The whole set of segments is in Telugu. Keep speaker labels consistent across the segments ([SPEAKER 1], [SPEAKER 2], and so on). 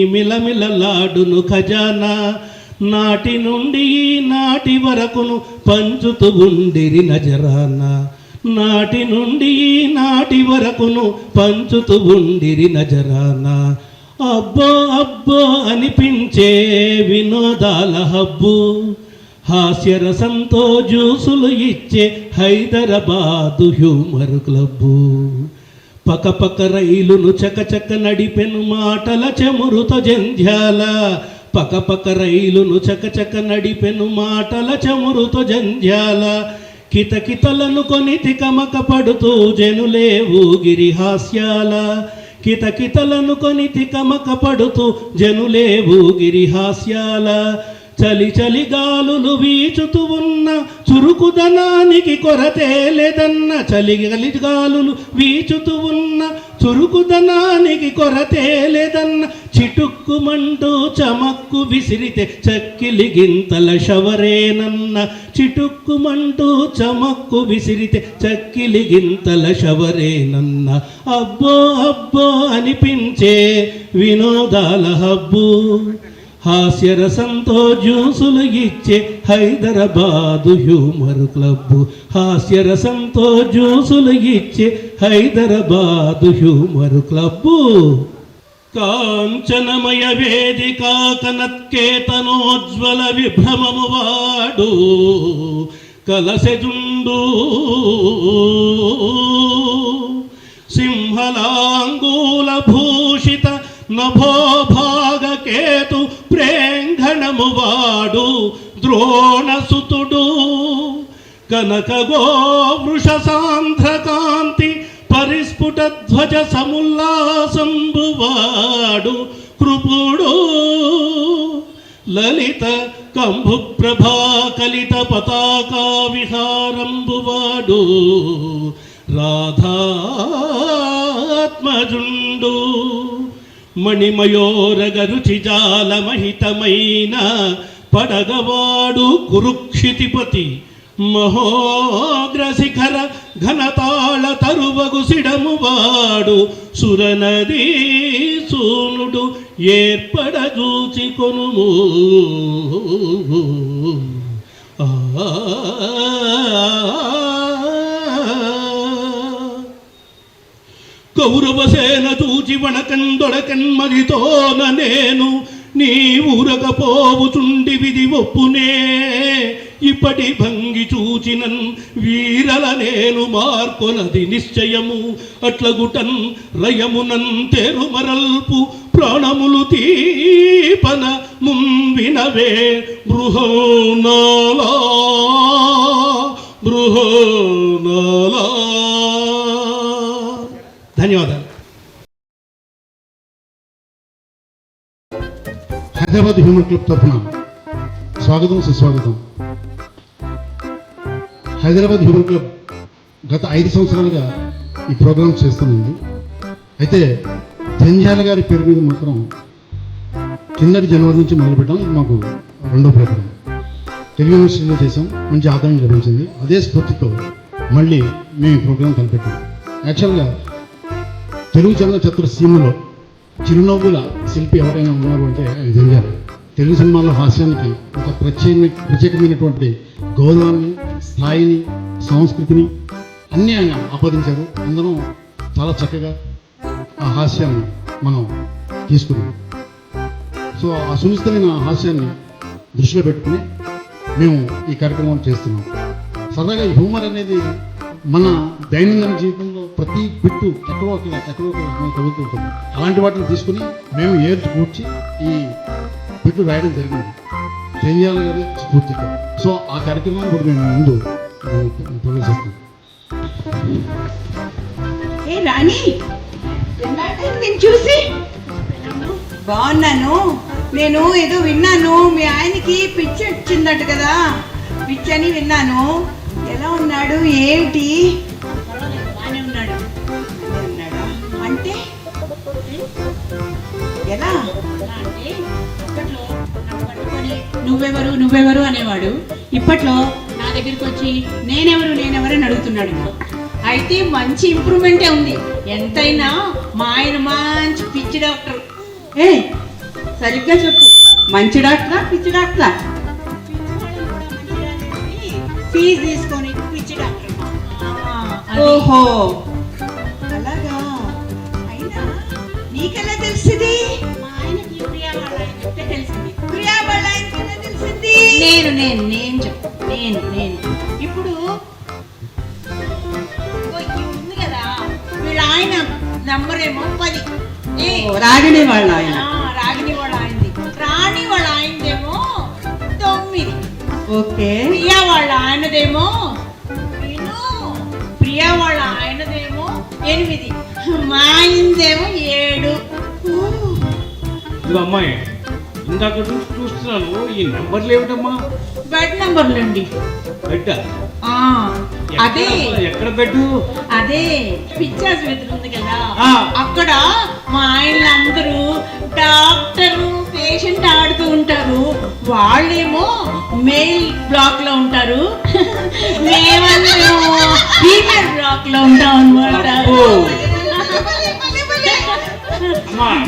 [SPEAKER 1] మిలమిలలాడును ఖజానా నాటి నుండి నాటి వరకును పంచుతూ ఉండిరి నజరానా నాటి నుండి నాటి వరకును పంచుతూ ఉండిరి నజరానా అబ్బో అబ్బో అనిపించే వినోదాల హబ్బు హాస్యరసంతో జ్యూసులు ఇచ్చే హైదరాబాదు హ్యూమర్ క్లబ్బు పకపక రైలును చకచక నడిపెను మాటల చెమురుతో జంధ్యాల పకపక రైలును చకచక నడిపెను మాటల చెమురుతో జంధ్యాల కితకితలను కొని తికమక పడుతూ జనులే ఊగిరి హాస్యాల కితకితలను కొని తికమక పడుతూ జనులే ఊగిరి హాస్యాల చలి చలి గాలులు వీచుతూ ఉన్న చురుకుదనానికి కొరతే లేదన్న చలి చలి గాలులు వీచుతూ ఉన్న చురుకుదనానికి కొరతే లేదన్న చిటుక్కుమంటూ చమక్కు విసిరితే చక్కిలి గింతల షవరేనన్న చిటుక్కుమంటూ చమక్కు విసిరితే చక్కిలి గింతల షవరేనన్న అబ్బో అబ్బో అనిపించే వినోదాల హబ్బు హాస్యరసంతో జ్యూసులు ఇచ్చే హైదరాబాదు హ్యూమర్ క్లబ్బు హాస్యరసంతో జ్యూసులు ఇచ్చే హైదరాబాదు హ్యూమర్ క్లబ్బు కాంచనమయ వేదిక కనత్కేతనోజ్వల విభ్రమము వాడు కలసెజుండు సింహలాంగూల భూషిత నభోభాగకేతు ప్రేంఘణము వాడు ద్రోణసుతుడు కనకగో వృష సాంధ్రకాంతి పరిస్ఫుట ధ్వజ సముల్లాసంబువాడు కృపుడు లలిత కంభు ప్రభా కలిత పతాకా విహారంబువాడు రాధాత్మజుండు మణిమయోరగ రుచిజాలమహితమైన పడగవాడు కురుక్షితిపతి మహోగ్రశిఖర ఘనతాళ తరువగు సిడమువాడు సురనదీ సూనుడు ఏర్పడజూచి కొనుము కౌరవసేన చూచి వణకందొడకన్మదితోన నేను నీ ఊరకపోవుచుండి విధి ఒప్పునే ఇప్పటి భంగి చూచినన్ వీరల నేను మార్కొనది నిశ్చయము అట్లగుటన్ రయమునన్ తెరుమరల్పు ప్రాణములు తీపన ముంవినవే బృహోనాలా బృహోనాలా. ధన్యవాదాలు.
[SPEAKER 2] హైదరాబాద్ హ్యూమన్ క్లబ్ తరఫున స్వాగతం సుస్వాగతం. హైదరాబాద్ హ్యూమన్ క్లబ్ గత 5 సంవత్సరాలుగా ఈ ప్రోగ్రాం చేస్తుంది. అయితే జంజాల గారి పేరు మీద మాత్రం కిందటి జనవరి నుంచి మొదలుపెట్టాం. ఇది మాకు 2వ ప్రోగ్రాం. తెలుగు యూనివర్సిటీలో చేసాం, మంచి ఆదాయం లభించింది. అదే స్ఫూర్తితో మళ్ళీ మేము ఈ ప్రోగ్రాం తలపెట్టాం. యాక్చువల్గా తెలుగు చలనచిత్ర సీమలో చిరునవ్వుల శిల్పి ఎవరైనా ఉన్నారు అంటే జంజాల. తెలుగు సినిమాల్లో హాస్యానికి ఒక ప్రత్యేకమైనటువంటి గౌరవాన్ని, స్థాయిని, సంస్కృతిని అన్నీ ఆయన ఆపాదించారు. అందరం చాలా చక్కగా ఆ హాస్యాన్ని మనం తీసుకున్నాం. సో ఆ సునిశ్చితమైన హాస్యాన్ని దృష్టిలో పెట్టుకుని మేము ఈ కార్యక్రమం చేస్తున్నాం. సరదాగా హ్యూమర్ అనేది మన దైనందిన జీవితంలో ప్రతి బిట్టు ఎక్కడో మనం చదువుతూ ఉంటుంది. అలాంటి వాటిని తీసుకుని మేము ఏర్చి కూర్చి ఈ బిట్టు రాయడం జరిగింది జంజాల గారి స్ఫూర్తితో. సో ఆ కార్యక్రమాన్ని కూడా మేము ముందు ప్రవేశిస్తాం.
[SPEAKER 3] రాణి నేను చూసి బాగున్నాను. నేను ఏదో విన్నాను, మీ ఆయనకి పిచ్చి వచ్చిందట కదా, పిచ్చి అని విన్నాను. ఎలా ఉన్నాడు, ఏమిటి? బాగానే ఉన్నాడు. ఉన్నాడా అంటే ఎలా? అంటే ఇప్పట్లో నువ్వెవరు నువ్వెవరు అనేవాడు. ఇప్పట్లో నా దగ్గరికి వచ్చి నేనెవరు అని అడుగుతున్నాడు. అయితే మంచి ఇంప్రూవ్మెంటే ఉంది. ఎంతైనా మా ఆయన మంచి పిచ్చి డాక్టర్. సరిగ్గా చెప్పు, మంచి డాక్టరా పిచ్చి డాక్టరా? ఫీజు తీసుకొని పిచ్చి డాక్టర్. ఓహో అలాగా. అయినా నీకెలా తెలిసింది? మా ఆయనకి ప్రియా వాళ్ళ ఆయన చెప్తే తెలిసింది. ప్రియా వాళ్ళ ఆయనకి ఎలా తెలిసింది? నేను చెప్పు. నేను ఇప్పుడు ఉంది కదా, వీళ్ళ ఆయన నంబర్ ఏమో 10. రాగిణి వాళ్ళ ఆయన. రాగిణి వాళ్ళ ఆయనది. రాణి వాళ్ళ ఆయనదేమో 9. ఓకే. ప్రియా వాళ్ళ ఆయనదేమో ప్రియా వాళ్ళ ఆయనదేమో 8. మా ఆయనదేమో 7.
[SPEAKER 1] ఇదిగో అమ్మాయి, ఇందాక చూస్తున్నాను, ఈ నంబర్లు ఏమిటమ్మా?
[SPEAKER 3] బెడ్ నంబర్లు అండి.
[SPEAKER 1] బెడ్?
[SPEAKER 3] అదే.
[SPEAKER 1] ఎక్కడ బెడ్?
[SPEAKER 3] అదే పిచ్చాసుపత్రి ఉంది కదా, అక్కడ మా ఆయన అందరూ డాక్టరు పేషెంట్ ఆడుతూ ఉంటారు. వాళ్ళేమో మెయిల్ బ్లాక్ లో ఉంటారు, మేమందరూ ఫీమేల్ బ్లాక్ లో ఉంటాం అన్నమాట.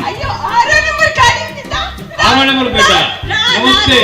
[SPEAKER 3] అయ్యో 6వ నెంబర్ ఖాళీ ఉందా?
[SPEAKER 1] 6వ నెంబర్ బెడ్. నమస్తే.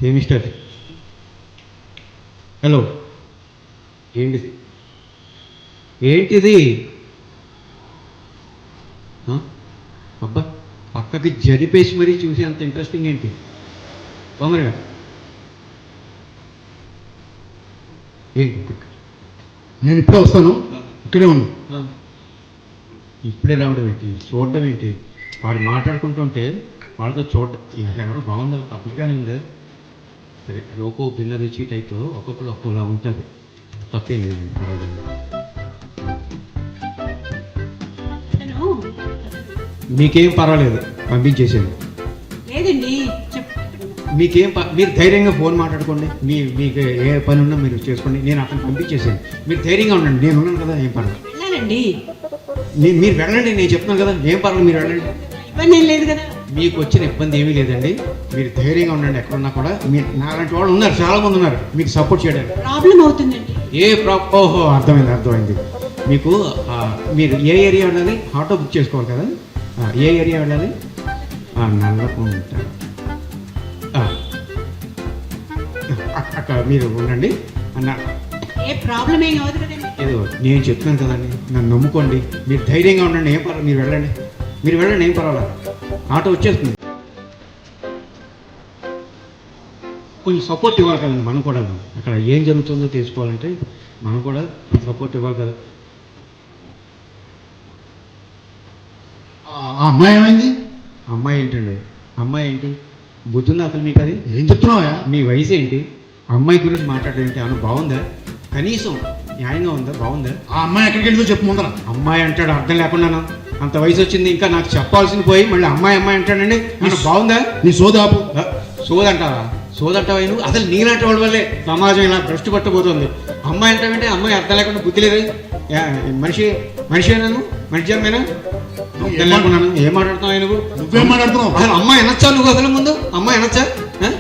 [SPEAKER 4] ఏ మిస్టర్ హలో, ఏంటిది ఏంటిది? అబ్బా, పక్కకి జరిపేసి మరీ చూసి అంత ఇంట్రెస్టింగ్ ఏంటి? తొందరగా ఏంటి?
[SPEAKER 2] నేను ఇప్పుడే వస్తాను, ఇక్కడే ఉన్నా.
[SPEAKER 4] ఇప్పుడే రావడం ఏంటి, చూడడం ఏంటి? వాడు మాట్లాడుకుంటుంటే వాళ్ళతో చూడడం ఎవరు బాగుందా, తప్పుగానే ఉందా? సరే, లోకో భిన్న రుచి టైప్లో ఒక్కొక్కరు ఒక్కొక్కలా ఉంటుంది, తప్పేం లేదు.
[SPEAKER 3] అతను
[SPEAKER 4] మీకేం పర్వాలేదు, పంపించేసాను.
[SPEAKER 3] లేదండి
[SPEAKER 4] మీరు ధైర్యంగా ఫోన్ మాట్లాడుకోండి, మీకు ఏ పని ఉన్నా మీరు చేసుకోండి. నేను అతను పంపించేసాను, మీరు ధైర్యంగా ఉండండి. నేను ఉన్నాను కదా, ఏం పర్వాలేదు.
[SPEAKER 3] వెళ్ళాలండి.
[SPEAKER 4] మీరు వెళ్ళండి, నేను చెప్తున్నాను కదా, ఏం పర్వాలేదు, మీరు వెళ్ళండి.
[SPEAKER 3] ఇబ్బంది ఏం లేదు కదా.
[SPEAKER 4] మీకు వచ్చిన ఇబ్బంది ఏమీ లేదండి, మీరు ధైర్యంగా ఉండండి. ఎక్కడున్నా కూడా మీరు నాలాంటి వాళ్ళు ఉన్నారు, చాలా మంది ఉన్నారు మీకు సపోర్ట్ చేయడానికి.
[SPEAKER 3] ప్రాబ్లం అవుతుందండి.
[SPEAKER 4] ఓహో, అర్థమైంది. మీకు మీరు ఏ ఏరియా వెళ్ళాలి? ఆటో బుక్ చేసుకోవాలి కదా. ఏ ఏరియా వెళ్ళాలి? నల్లకుంట. అక్కడ మీరు ఉండండి అన్న.
[SPEAKER 3] ఏ ప్రాబ్లం ఏం కాదు కదండి.
[SPEAKER 4] ఏదో నేను చెప్తున్నాను కదండి, నన్ను నమ్ముకోండి. మీరు ధైర్యంగా ఉండండి, ఏం పర్వాలేదు, మీరు వెళ్ళండి, ఏం పర్వాలేదు. ఆటో వచ్చేస్తుంది. కొంచెం సపోర్ట్ ఇవ్వాలి కదండి మనం కూడా. అక్కడ ఏం జరుగుతుందో తెలుసుకోవాలంటే మనం కూడా సపోర్ట్ ఇవ్వాలి కదా.
[SPEAKER 2] ఆ అమ్మాయి ఏమైంది?
[SPEAKER 4] అమ్మాయి ఏంటి బుద్ధుందా అసలు మీకు? అది
[SPEAKER 2] ఏం చెప్తున్నావా?
[SPEAKER 4] మీ వయసు ఏంటి? అమ్మాయి గురించి మాట్లాడడం ఏంటి? అవును, బాగుందా? కనీసం న్యాయంగా ఉందా? బాగుందా?
[SPEAKER 2] ఆ అమ్మాయి ఎక్కడికి వెళ్ళిందో చెప్పు ముందర.
[SPEAKER 4] అమ్మాయి అంటాడు, అర్థం లేకున్నాను. అంత వయసు వచ్చింది, ఇంకా నాకు చెప్పాల్సింది పోయి మళ్ళీ అమ్మాయి అంటాడండి. నాకు బాగుందా?
[SPEAKER 2] నీ సోదాపు.
[SPEAKER 4] సోదంటావా నువ్వు? అసలు నీలాంటి వాళ్ళ వల్లే సమాజం ఇలా భ్రష్టు పట్టబోతుంది. అమ్మాయి అంటావంటే అమ్మాయి అర్థం లేకుండా బుద్ధి లేదు. మనిషి జన్మేనా? అర్థం లేకున్నాను. ఏం మాట్లాడుతున్నావు నువ్వు?
[SPEAKER 2] నువ్వేం మాట్లాడుతున్నావు?
[SPEAKER 4] అసలు అమ్మాయి అనొచ్చా నువ్వు? అసలు ముందు అమ్మాయి అనొచ్చా?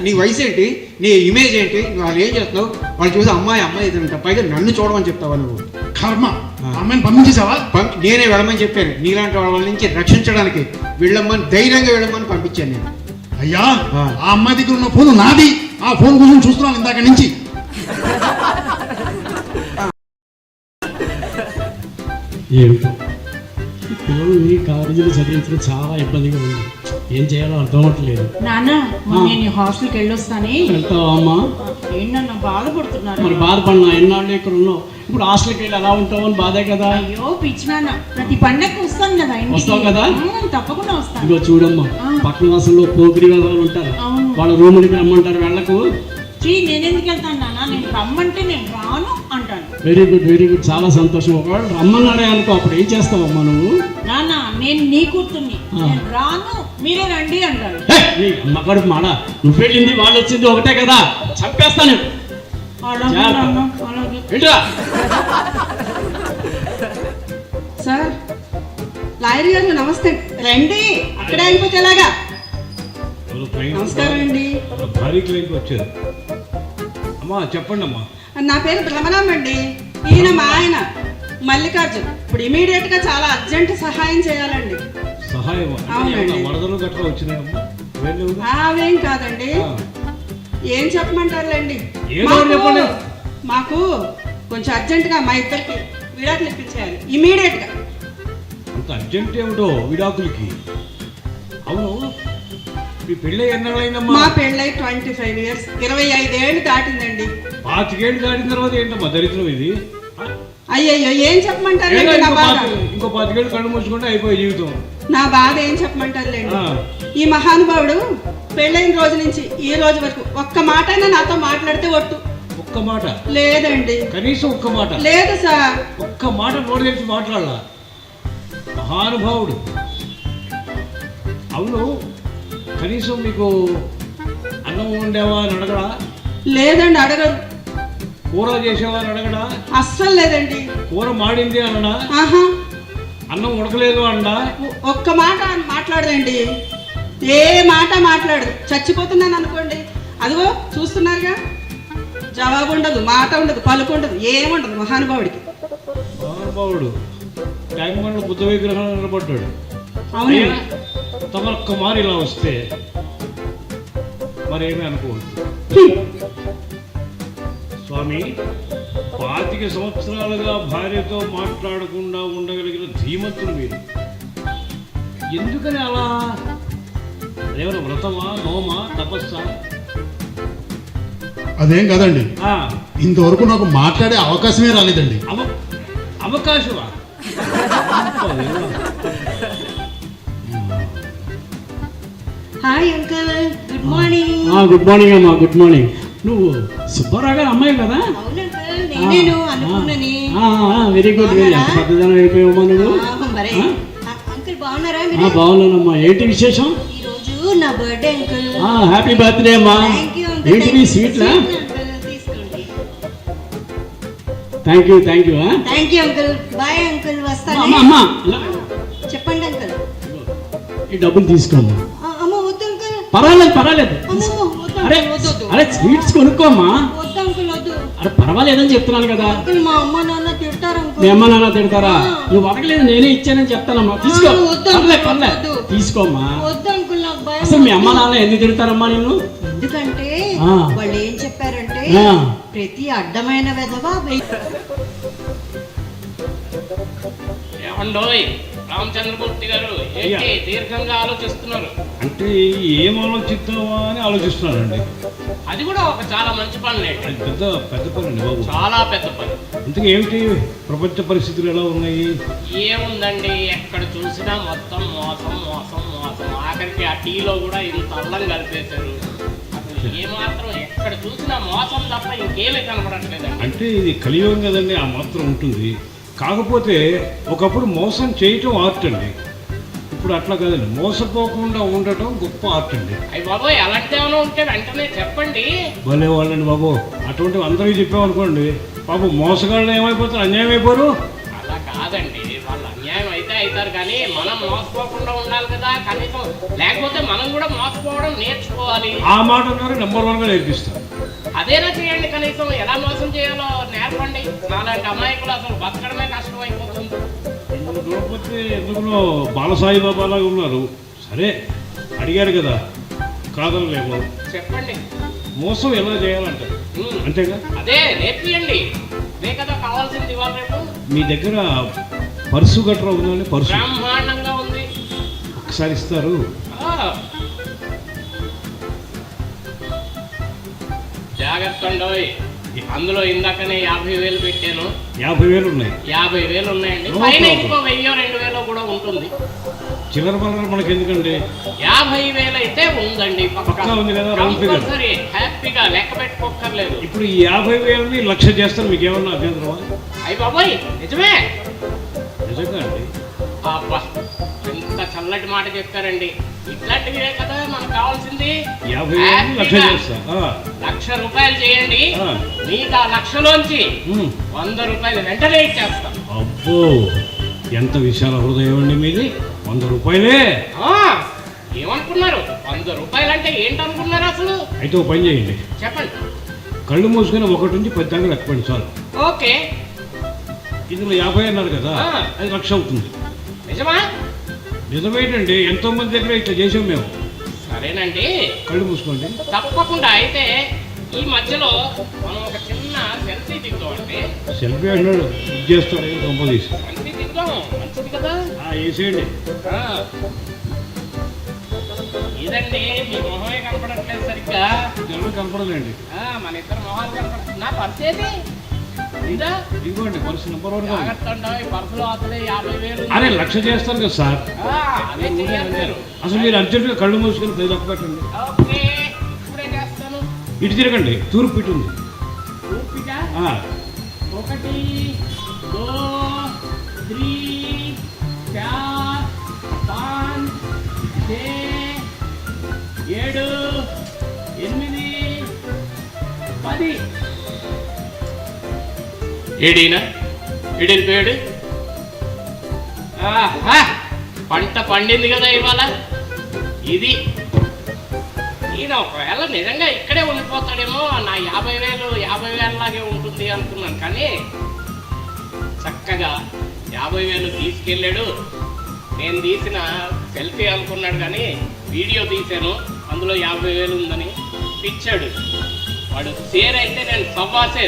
[SPEAKER 4] నీ వయసు ఏంటి? నీ ఇమేజ్ ఏంటి? వాళ్ళు ఏం చేస్తున్నావు? వాళ్ళు చూసి అమ్మాయి ఎదురంట, పైగా నన్ను చూడమని చెప్తావా నువ్వు?
[SPEAKER 2] కర్మ. అమ్మాయిని పంపించేసావా?
[SPEAKER 4] నేనే వెళ్ళమని చెప్పాను. నీలాంటి వాళ్ళ నుంచి రక్షించడానికి ధైర్యంగా వెళ్ళమని పంపించాను నేను.
[SPEAKER 2] అయ్యా, ఆ అమ్మాయి దగ్గర ఉన్న ఫోన్ నాది. ఆ ఫోన్ కోసం చూస్తున్నాను ఇందాక నుంచి.
[SPEAKER 1] పిల్లల్ని కాలేజీలో చదివించడం చాలా ఇబ్బందిగా ఉంది. ఏం చేయాలో అర్థం అవ్వట్లేదు.
[SPEAKER 3] నాన్న నేను హాస్టల్కి వెళ్ళొస్తానే.
[SPEAKER 1] వెళ్తావా అమ్మా?
[SPEAKER 3] ఏంటన్నా బాధపడుతున్నారు?
[SPEAKER 1] మరి బాధపడినా ఎన్నాళ్ళు ఇక్కడ ఉన్నావు, ఇప్పుడు హాస్టల్కి వెళ్ళి ఎలా ఉంటావు అని బాధే కదా.
[SPEAKER 3] అయ్యో పిచ్చి నాన్న, ప్రతి పండగకి వస్తాను కదా.
[SPEAKER 1] వస్తావు కదా?
[SPEAKER 3] తప్పకుండా వస్తాను.
[SPEAKER 1] ఇదిగో చూడమ్మా, పక్కన వాసంలో పోకిరి వాళ్ళు ఉంటారు, వాళ్ళ రూములకి రమ్మంటారు, వెళ్ళకు.
[SPEAKER 3] నేనెందుకు వెళ్తాను నాన్న? నేను రమ్మంటే నేను రాను అంటాను.
[SPEAKER 1] వెరీ గుడ్, చాలా సంతోషం. ఒకవేళ రమ్మన్నాడే అనుకో, అప్పుడు ఏం చేస్తావమ్మా నువ్వు?
[SPEAKER 3] నాన్న నేను నీ కూతుర్ని, నేను రాను, మీరే రండి అంటాడు.
[SPEAKER 1] మగడు మాడ, నువ్వు వెళ్ళింది వాళ్ళు వచ్చింది ఒకటే కదా, చంపేస్తాను.
[SPEAKER 3] సార్, లాయర్ గారు నమస్తే. రండి, అక్కడే అయిపోతే ఎలాగా? నమస్కారం అండి.
[SPEAKER 1] భారీ క్లయింట్ వచ్చారు. అమ్మా చెప్పండి అమ్మా.
[SPEAKER 3] నా పేరు భ్రమరామ్ అండి. ఈయన మా ఆయన మల్లికార్జున్. ఇప్పుడు ఇమీడియట్ గా చాలా అర్జెంట్ సహాయం చేయాలండి.
[SPEAKER 1] సహాయం?
[SPEAKER 3] అవునండి.
[SPEAKER 1] వరదలు గట్రా వచ్చినాయమ్మా?
[SPEAKER 3] అవేం కాదండి. ఏం చెప్పమంటారులేండి. మాకు కొంచెం అర్జెంట్ గా మా ఇద్దరికి విడాకులు ఇప్పించేయాలి ఇమీడియట్ గా.
[SPEAKER 1] అంత అర్జెంట్ ఏమిటో విడాకులకి? అవును, మీ పెళ్ళి ఎన్నాళ్ళైందమ్మా?
[SPEAKER 3] మా పెళ్ళై 25 years, 25 ఏళ్ళు దాటిందండి.
[SPEAKER 1] 25 ఏళ్ళు దాటిన తర్వాత ఏంటమ్మా దరిద్రం ఇది?
[SPEAKER 3] అయ్యయ్యో, ఏం చెప్పమంటారు?
[SPEAKER 1] ఇంకో 25 ఏళ్ళు కళ్ళు మూసుకుంటే అయిపోయి జీవితం.
[SPEAKER 3] నా బాధ ఏం చెప్పమంటారులేండి. ఈ మహానుభావుడు పెళ్ళైన రోజు నుంచి ఈ రోజు వరకు ఒక్క మాట అయినా నాతో మాట్లాడితే ఒట్టు.
[SPEAKER 1] ఒక్క మాట
[SPEAKER 3] లేదండి.
[SPEAKER 1] కనీసం ఒక్క మాట
[SPEAKER 3] లేదు సార్.
[SPEAKER 1] ఒక్క మాట నోరు తెరిచి మాట్లాడాల మహానుభావుడు. అవును, కనీసం మీకు అన్నం వండేవా అని అడగడా?
[SPEAKER 3] లేదండి, అడగరు.
[SPEAKER 1] కూర చేసేవా అని అడగడా?
[SPEAKER 3] అస్సలు లేదండి.
[SPEAKER 1] కూర మాడింది అనడా?
[SPEAKER 3] ఆహా.
[SPEAKER 1] అన్నం ఉడకలేదు అనడా?
[SPEAKER 3] ఒక్క మాట మాట్లాడదండి. ఏ మాట మాట్లాడు. చచ్చిపోతున్నాను అనుకోండి, అదిగో చూస్తున్నారుగా, జవాబు ఉండదు, మాట ఉండదు, పలుకు ఉండదు, ఏముండదు మహానుభావుడికి.
[SPEAKER 1] మహానుభావుడు ట్యాంక్ బుద్ధ విగ్రహం నిలబడ్డాడు.
[SPEAKER 3] అవును.
[SPEAKER 1] తమొక్క మారి ఇలా వస్తే మరేమీ అనుకోవద్దు.
[SPEAKER 5] స్వామి 25 సంవత్సరాలుగా భార్యతో మాట్లాడకుండా ఉండగలిగిన ధీమంతులు మీరు. ఎందుకని అలా? అదేమన్నా వ్రతమా, నోమా, తపస్సా?
[SPEAKER 2] అదేం కదండి,
[SPEAKER 5] ఆ,
[SPEAKER 2] ఇంతవరకు నాకు మాట్లాడే అవకాశమే రాలేదండి.
[SPEAKER 5] అవకాశమా?
[SPEAKER 3] Hi uncle, good morning.
[SPEAKER 1] Good morning అమ్మా, గుడ్ మార్నింగ్. నువ్వు సుబ్బారావు గారు అమ్మాయి కదా?
[SPEAKER 3] అవును అంకుల్, నేనేను అనుకున్నాని.
[SPEAKER 1] వెరీ గుడ్, వెరీ ఎంత పెద్దదనం అయిపోయావమ్మా నువ్వు.
[SPEAKER 3] మరి అంకుల్ బాగున్నారా
[SPEAKER 1] ఆ,
[SPEAKER 3] మీరు?
[SPEAKER 1] బాగున్నానమ్మా. ఏంటి విశేషం?
[SPEAKER 3] ఈ రోజు నా బర్త్డే అంకుల్.
[SPEAKER 1] హ్యాపీ బర్త్డే అమ్మా.
[SPEAKER 3] Thank you uncle.
[SPEAKER 1] ఏంటి నీ స్వీట్లా?
[SPEAKER 3] తీసుకోండి.
[SPEAKER 1] Thank you, thank you.
[SPEAKER 3] Thank you uncle. Bye uncle, వస్తాను.
[SPEAKER 1] అమ్మా అమ్మా, ఇలా
[SPEAKER 3] చెప్పండి అంకుల్.
[SPEAKER 1] ఈ డబ్బులు తీసుకోమ్మా.
[SPEAKER 3] అమ్మ వద్దు అంకుల్.
[SPEAKER 1] పర్వాలేదు, పర్వాలేదు.
[SPEAKER 3] అమ్మో వద్దు
[SPEAKER 1] అరే
[SPEAKER 3] అంకుల్, వద్దు వద్దు.
[SPEAKER 1] అరే స్వీట్స్ కొనుక్కోమ్మా.
[SPEAKER 3] వద్దు అంకుల్, వద్దు
[SPEAKER 1] అరే పర్వాలేదని చెప్తున్నాను కదా.
[SPEAKER 3] అంకుల్. మా అమ్మ నాన్న తిడతారు
[SPEAKER 1] మీ
[SPEAKER 3] అంకుల్.
[SPEAKER 1] అమ్మ నాన్న తిడతారా? నువ్వు అడగలేదు, నేనే ఇచ్చానని చెప్తానమ్మా. తీసుకో.
[SPEAKER 3] వద్దు,
[SPEAKER 1] పర్లేదు, పర్లేదు.
[SPEAKER 3] వద్దు.
[SPEAKER 1] తీసుకోమ్మా.
[SPEAKER 3] వద్దు అంకుల్, నాకు భయం.
[SPEAKER 1] అసలు మీ అమ్మ నాన్న ఎందుకు తిడతారమ్మా నిన్ను?
[SPEAKER 3] ఎందుకంటే
[SPEAKER 1] ఆ.
[SPEAKER 3] వాళ్ళు ఏం చెప్పారంటే
[SPEAKER 1] ఆ.
[SPEAKER 3] ప్రతి అడ్డమైన వెధవ
[SPEAKER 6] ఏమండోయ్ రామచంద్రమూర్తి గారు, ఏంటి దీర్ఘంగా ఆలోచిస్తున్నారు?
[SPEAKER 5] అంటే ఏం ఆలోచిద్దామా అని ఆలోచిస్తున్నానండి.
[SPEAKER 6] అది కూడా ఒక చాలా మంచి పని.
[SPEAKER 5] అది పెద్ద పెద్ద పని అండి బాబు.
[SPEAKER 6] చాలా పెద్ద పని.
[SPEAKER 5] ఇంతకీ ఏమిటి ప్రపంచ పరిస్థితులు ఎలా ఉన్నాయి?
[SPEAKER 6] ఏముందండి, ఎక్కడ చూసినా మొత్తం మోసం మోసం మోసం. ఆఖరికి ఆ టీలో కూడా ఇంత అల్లం కలిపేశారు. అసలు ఏమాత్రం ఎక్కడ చూసినా మోసం తప్ప ఇంకేమీ కనపడట్లేదండి.
[SPEAKER 5] అంటే ఇది కలియుగం కదండి, ఆ మాత్రం ఉంటుంది. కాకపోతే ఒకప్పుడు మోసం చేయటం ఆర్ట్ అండి, ఇప్పుడు అట్లా కదండి, మోసపోకుండా ఉండటం గొప్ప ఆర్ట్ అండి.
[SPEAKER 6] అయ్యి బాబోయ్, అలాంటిది ఏమైనా ఉంటే వెంటనే చెప్పండి.
[SPEAKER 5] భలే వాళ్ళండి బాబు, అటువంటివి అందరికీ చెప్పామనుకోండి, బాబు మోసగాళ్ళు ఏమైపోతారు, అన్యాయం అయిపోరు.
[SPEAKER 6] అలా కాదండి, వాళ్ళు అన్యాయం అయితే అవుతారు కానీ మనం మోసపోకుండా ఉండాలి కదా కనీసం. లేకపోతే మనం కూడా మోసపోవడం నేర్చుకోవాలి.
[SPEAKER 5] ఆ మాట అన్నారు, నెంబర్ 1గా నేర్పిస్తారు.
[SPEAKER 6] అదేనా చేయండి, కనీసం ఎలా మోసం చేయాలో నేర్పండి. నాలాంటి అమాయకులు అసలు బతకడమే కష్టం అయిపోతుంది.
[SPEAKER 5] కాకపోతే ఎందుకులో బాలసాయి బాబా లాగా ఉన్నారు. సరే అడిగారు కదా, కాదనలేము.
[SPEAKER 6] చెప్పండి.
[SPEAKER 5] మోసం ఎలా చేయాలంటారు, అంతేగా?
[SPEAKER 6] అదే నేర్పియండి, అదే కదా కావాల్సింది ఇవాళ రేపు.
[SPEAKER 5] మీ దగ్గర పర్సు గట్రా ఉందండి? పర్సు
[SPEAKER 6] బ్రహ్మాండంగా ఉంది.
[SPEAKER 5] ఒకసారి ఇస్తారు.
[SPEAKER 6] జాగ్రత్త అండోయ్, అందులో ఇందాకనే 50,000 పెట్టాను.
[SPEAKER 5] 50,000 ఉన్నాయి.
[SPEAKER 6] 50,000 ఉన్నాయండి.
[SPEAKER 5] No
[SPEAKER 6] పైన
[SPEAKER 5] problem.
[SPEAKER 6] ఇంకో 1,000-2,000 కూడా ఉంటుంది.
[SPEAKER 5] చిల్లర పల్లర మనకి ఎందుకండి?
[SPEAKER 6] 50,000 అయితే ఉందండి
[SPEAKER 5] పక్కా ఉంది కదా, రౌండ్ ఫిగర్.
[SPEAKER 6] కంపల్సరీ. హ్యాపీగా లెక్క పెట్టుకోక్కర్లేదు.
[SPEAKER 5] ఇప్పుడు ఈ 50,000ని 1,00,000 చేస్తారు, మీకు ఏమన్నా అభ్యంతరమా?
[SPEAKER 6] అయ్యి బాబోయ్, నిజమే.
[SPEAKER 5] నిజంగా అండి?
[SPEAKER 6] అబ్బా, ఎంత చల్లటి మాట చెప్పారండి. ఇట్లాంటివే కదా మనకు కావాల్సింది.
[SPEAKER 5] 50,000ని 1,00,000 చేస్తా.
[SPEAKER 6] 1,00,000 రూపాయలు చేయండి, మీకు ఆ 1,00,000లోంచి 100 రూపాయలు వెంటనే ఇచ్చేస్తాం.
[SPEAKER 5] అబ్బో, ఎంత విశాల హృదయం అండి మీది. 100 రూపాయలే?
[SPEAKER 6] ఏమనుకున్నారు? 100 రూపాయలు అంటే ఏంటనుకున్నారు అసలు?
[SPEAKER 5] అయితే ఒక పని చేయండి,
[SPEAKER 6] చెప్పండి.
[SPEAKER 5] కళ్ళు మూసుకొని 1 నుంచి 10 దాకా లెక్కపండి చాలు.
[SPEAKER 6] ఓకే.
[SPEAKER 5] ఇందులో 50 అన్నారు కదా, అది 1,00,000 అవుతుంది.
[SPEAKER 6] నిజమా?
[SPEAKER 5] నిజమేంటండి, ఎంతో మంది దగ్గర ఇట్లా చేసాం మేము.
[SPEAKER 6] సరేనండి,
[SPEAKER 5] కళ్ళు మూసుకోండి.
[SPEAKER 6] తప్పకుండా. అయితే ఈ మధ్యలో మనం ఒక చిన్న సెల్ఫీ దిగుతామండి.
[SPEAKER 5] సెల్ఫీ అన్నాడు, ఇది చేస్తాడు గొప్ప తీసి.
[SPEAKER 6] సెల్ఫీ దిగుతాం, మంచిది కదా.
[SPEAKER 5] వేసేయండి.
[SPEAKER 6] ఇదండి, మీ మొహమే కనపడట్లేదు సరిగ్గా.
[SPEAKER 5] జనం కనపడలేండి.
[SPEAKER 6] మన ఇద్దరు మొహాలు కనపడ. నా పర్స్ ఏది? ఇదా?
[SPEAKER 5] ఇదిగోండి పర్సు నెంబర్ 1గా ఉంది.
[SPEAKER 6] జాగ్రత్త అండి, పర్సులో అసలే 50,000.
[SPEAKER 5] అరే 1,00,000 చేస్తారు కదా సార్.
[SPEAKER 6] అదే చెయ్యాలి మీరు.
[SPEAKER 5] అసలు మీరు అర్జెంటుగా కళ్ళు మూసుకొని 10 లెక్క పెట్టండి.
[SPEAKER 6] ఓకే, ఇప్పుడే చేస్తాను.
[SPEAKER 5] ఇటు తిరగండి, తూర్పు ఇటు ఉంది.
[SPEAKER 6] పూర్తిగా 1 2 3 4 5 6 7 8 10. ఏడీనా ఏడెళ్ళిపోయాడు. పంట పండింది కదా ఇవాళ. ఇది ఈయన ఒకవేళ నిజంగా ఇక్కడే ఉండిపోతాడేమో, నా 50,000 లాగే ఉంటుంది అనుకున్నాను. కానీ చక్కగా 50,000 తీసుకెళ్ళాడు. నేను తీసిన సెల్ఫీ అనుకున్నాడు కానీ వీడియో తీశాను, అందులో 50,000 ఉందని పిచ్చాడు. వాడు షేర్ అయితే నేను సవ్వాసే.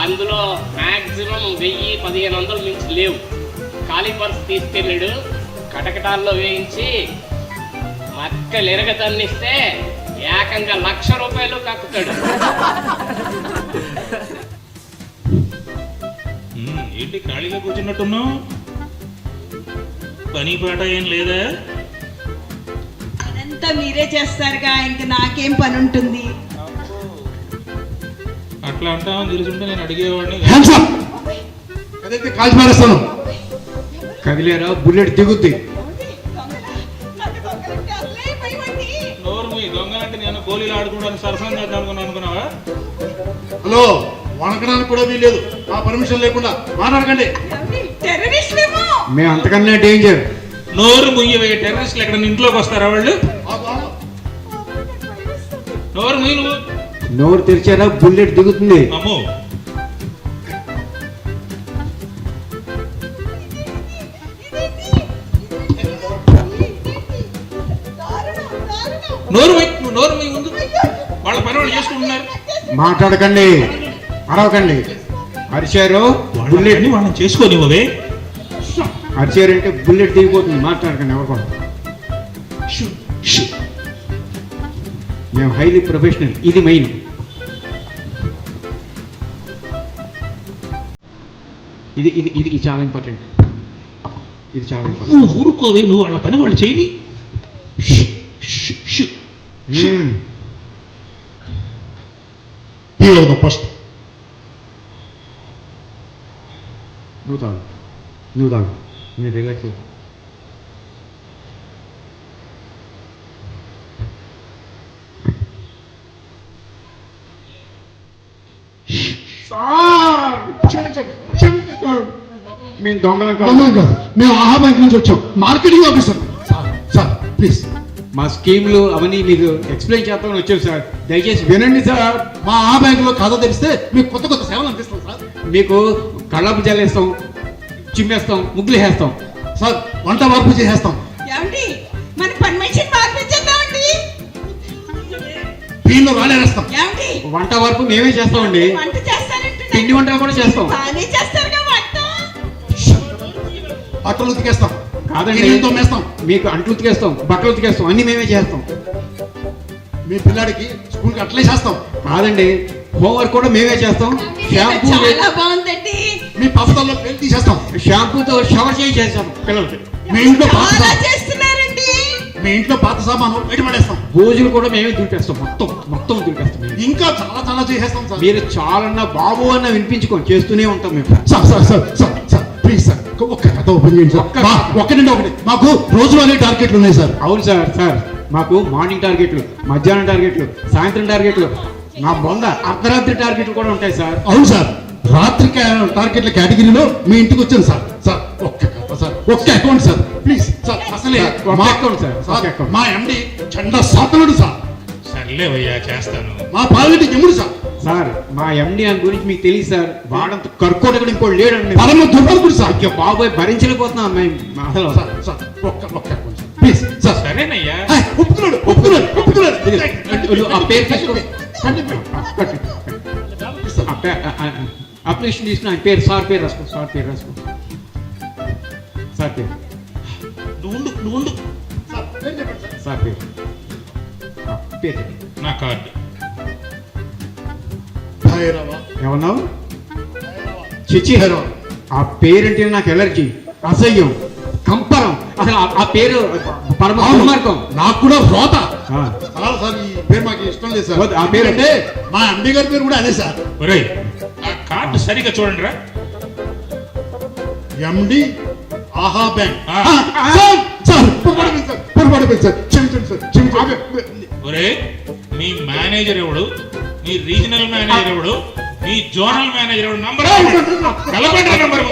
[SPEAKER 6] అందులో మ్యాక్సిమం 1000-1500 మించి లేవు. ఖాళీ పర్స్ తీసుకెళ్ళాడు, కటకటాల్లో వేయించి మక్కలు ఎరగతన్నిస్తే ఏకంగా 1,00,000 రూపాయలు కక్కుతాడు.
[SPEAKER 7] ఏంటి ఖాళీగా కూర్చున్నట్టున్నావు? పని పాట ఏం లేదా?
[SPEAKER 3] అదంతా మీరే చేస్తారుగా, ఇంక నాకేం పని ఉంటుంది?
[SPEAKER 7] అట్లా అంటామని తెలుసుంటే నేను అడిగేవాడిని.
[SPEAKER 2] Hands up! అదైతే కాల్చి మారేస్తాను.
[SPEAKER 4] కదిలేరా బుల్లెట్ దిగుద్ది.
[SPEAKER 7] నోరు మీ దొంగలంటే నేను గోళీలు ఆడుకోవడానికి సరసన చేద్దాం అనుకున్నావా?
[SPEAKER 2] హలో, వణకడానికి కూడా వీల్లేదు. ఆ పర్మిషన్ లేకుండా మాట్లాడకండి.
[SPEAKER 4] మేము అంతకన్నా డేంజర్.
[SPEAKER 7] నోరు ముయ్యవే, టెర్రరిస్టులు ఎక్కడ ఇంట్లోకి వస్తారా వాళ్ళు? నోరు ముయ్యి నువ్వు.
[SPEAKER 4] నోరు తెరిచారా బుల్లెట్ దిగుతుంది.
[SPEAKER 7] అమ్మో, నోరు ముయ్యి, నువ్వు నోరు ముయ్యి ముందు. వాళ్ళ పని వాళ్ళు చేసుకుంటున్నారు.
[SPEAKER 4] మాట్లాడకండి, అరవకండి. అరిచారు బుల్లెట్
[SPEAKER 7] బుల్లెట్ని వాళ్ళని చేసుకోనివ్వవే.
[SPEAKER 4] అరిచారంటే బుల్లెట్ దిగిపోతుంది. మాట్లాడకండి ఎవరు కూడా. మేము హైలీ ప్రొఫెషనల్, ఇది మెయిన్. ఇది ఇది ఇది చాలా ఇంపార్టెంట్. ఇది చాలా ఇంపార్టెంట్.
[SPEAKER 7] నువ్వు ఊరుకోవే, నువ్వు వాళ్ళ పని వాళ్ళు చేయని.
[SPEAKER 2] ఫస్ట్
[SPEAKER 4] నువ్వు తాగు, నువ్వు తాగు, మీరు రిలాక్స్. మేము దొంగలం కాదు.
[SPEAKER 2] దొంగలం కాదు. మేము ఆహా బ్యాంక్ నుంచి వచ్చాం. Marketing officer. సార్ ప్లీజ్,
[SPEAKER 4] మా స్కీమ్లు అవన్నీ మీకు ఎక్స్ప్లెయిన్ చేద్దామని వచ్చాం సార్. దయచేసి వినండి సార్.
[SPEAKER 2] మా ఆహా బ్యాంకులో ఖాతా తెరిస్తే మీకు కొత్త కొత్త సేవలు అందిస్తాం సార్.
[SPEAKER 4] మీకు కళ్ళపు జల్లేస్తాం, చిమ్మేస్తాం, ముగ్గులు వేస్తాం
[SPEAKER 2] సార్. వంట మార్పు చేసేస్తాం.
[SPEAKER 3] ఏమండి, మన పని మనిషిని మార్పించేద్దామండి.
[SPEAKER 2] పీన్లో రాలేస్తాం.
[SPEAKER 3] ఏమండి,
[SPEAKER 4] వంట వరకు మేమే చేస్తామండి.
[SPEAKER 3] వంట చేస్తానంటున్నా.
[SPEAKER 4] పిండి వంటలు కూడా చేస్తాం.
[SPEAKER 3] బాగానే చేస్తారుగా వంట.
[SPEAKER 2] బట్టలు ఉతికేస్తాం.
[SPEAKER 4] కాదండి,
[SPEAKER 2] గిన్నెలు తోమేస్తాం.
[SPEAKER 4] మీకు అంట్లు ఉతికేస్తాం, బట్టలు ఉతికేస్తాం, అన్ని మేమే చేస్తాం.
[SPEAKER 2] మీ పిల్లాడికి స్కూల్కి అట్లే చేస్తాం.
[SPEAKER 4] కాదండి, హోంవర్క్ కూడా మేమే చేస్తాం. షాంపూ
[SPEAKER 3] చాలా బాగుందండి.
[SPEAKER 2] మీ పఫ్తాల్లో పేరు తీసేస్తాం.
[SPEAKER 4] షాంపూతో షవర్ చేసేస్తాం పిల్లలకి.
[SPEAKER 2] మీ ఇంట్లో పాత
[SPEAKER 3] చాలా
[SPEAKER 2] సామాను,
[SPEAKER 3] చేస్తున్నారండి.
[SPEAKER 2] మీ ఇంట్లో పాత సామాను బయట పడేస్తాం.
[SPEAKER 4] భోజులు కూడా మేమే దులిపేస్తాం. మొత్తం మొత్తం దులిపేస్తాం మేము.
[SPEAKER 2] ఇంకా చాలా చాలా చేసేస్తాం సార్.
[SPEAKER 4] మీరు చాలన్నా బాబు అన్న వినిపించుకొని చేస్తూనే ఉంటాం మేము.
[SPEAKER 2] Sir sir sir sir sir please sir, ఒక్క కథ ఓపెన్ చేయండి సార్. ఒకటంటే ఒకటి, మాకు రోజువారీ టార్గెట్లు ఉన్నాయి సార్.
[SPEAKER 4] అవును సార్. సార్ మాకు మార్నింగ్ టార్గెట్లు, మధ్యాహ్నం టార్గెట్లు, సాయంత్రం టార్గెట్లు, నా బొంద అర్ధరాత్రి టార్గెట్లు కూడా ఉంటాయి సార్.
[SPEAKER 2] అవును సార్, రాత్రి టార్గెట్ల కేటగిరీలో మీ ఇంటికి వచ్చాను సార్. సార్ ఒక్క కథ సార్, ఒక్క అకౌంట్ సార్ ప్లీజ్ సార్. అసలే
[SPEAKER 4] ఒక్క
[SPEAKER 2] మా
[SPEAKER 4] అకౌంట్ సార్, ఒక్క
[SPEAKER 2] సార్,
[SPEAKER 4] అకౌంట్.
[SPEAKER 2] మా ఎండి చండా సాతనుడు సార్.
[SPEAKER 7] సర్లేవయ్యా, చేస్తాను.
[SPEAKER 2] మా పాలిటి యముడు సార్.
[SPEAKER 4] సార్ మా ఎండి అని గురించి మీకు తెలియదు సార్. వాడంత కర్కోటకుడు ఇంకోటి లేడండి.
[SPEAKER 2] పరమ దుర్మార్గుడు సార్.
[SPEAKER 4] అయ్యో బాబోయ్, భరించలేకపోతున్నాం మేము అసలు.
[SPEAKER 2] సార్ సార్ ఒక్క అకౌంట్ సార్ ప్లీజ్ సార్.
[SPEAKER 7] సరేనయ్యా.
[SPEAKER 2] ఒప్పుకున్నాడు ఒప్పుకున్నాడు ఒప్పుకున్నాడు.
[SPEAKER 4] ఆ పేరు తీసుకో. అప్లికేషన్ తీసుకుని ఆయన పేరు, సార్ పేరు రాసుకో. సార్ పేరు రాసుకో. సార్ పేరు,
[SPEAKER 7] నువ్వు ఉండు.
[SPEAKER 4] సార్ పేరు, పేరు
[SPEAKER 7] నా కార్డు.
[SPEAKER 2] భైరవ.
[SPEAKER 4] ఏమన్నావు? చిచి హెరో. ఆ పేరంటే నాకు ఎలర్జీ, అసహ్యం, కంపరం. అసలు ఆ పేరు పరమ దుర్మార్గం.
[SPEAKER 2] నాకు కూడా రోత.
[SPEAKER 4] ఆ.
[SPEAKER 2] సార్ సార్ ఈ పేరు మాకు ఇష్టం లేదు సార్.
[SPEAKER 4] ఆ పేరు
[SPEAKER 2] అంటే మా ఎండి గారి పేరు కూడా అదే సార్.
[SPEAKER 7] ఒరేయ్, ఆ కార్డు సరిగా చూడండి రా.
[SPEAKER 2] ఎండి ఆహా బ్యాంక్.
[SPEAKER 7] ఆ.
[SPEAKER 2] సార్ సార్ పొరపాటు సార్, క్షమించండి సార్, క్షమించండి.
[SPEAKER 7] ఒరే, మీ మేనేజర్ ఎవడు, మీ రీజనల్ మేనేజర్ ఎవడు, మీ జోనల్ మేనేజర్ ఎవడు, నంబర్ కలపండి నంబర్.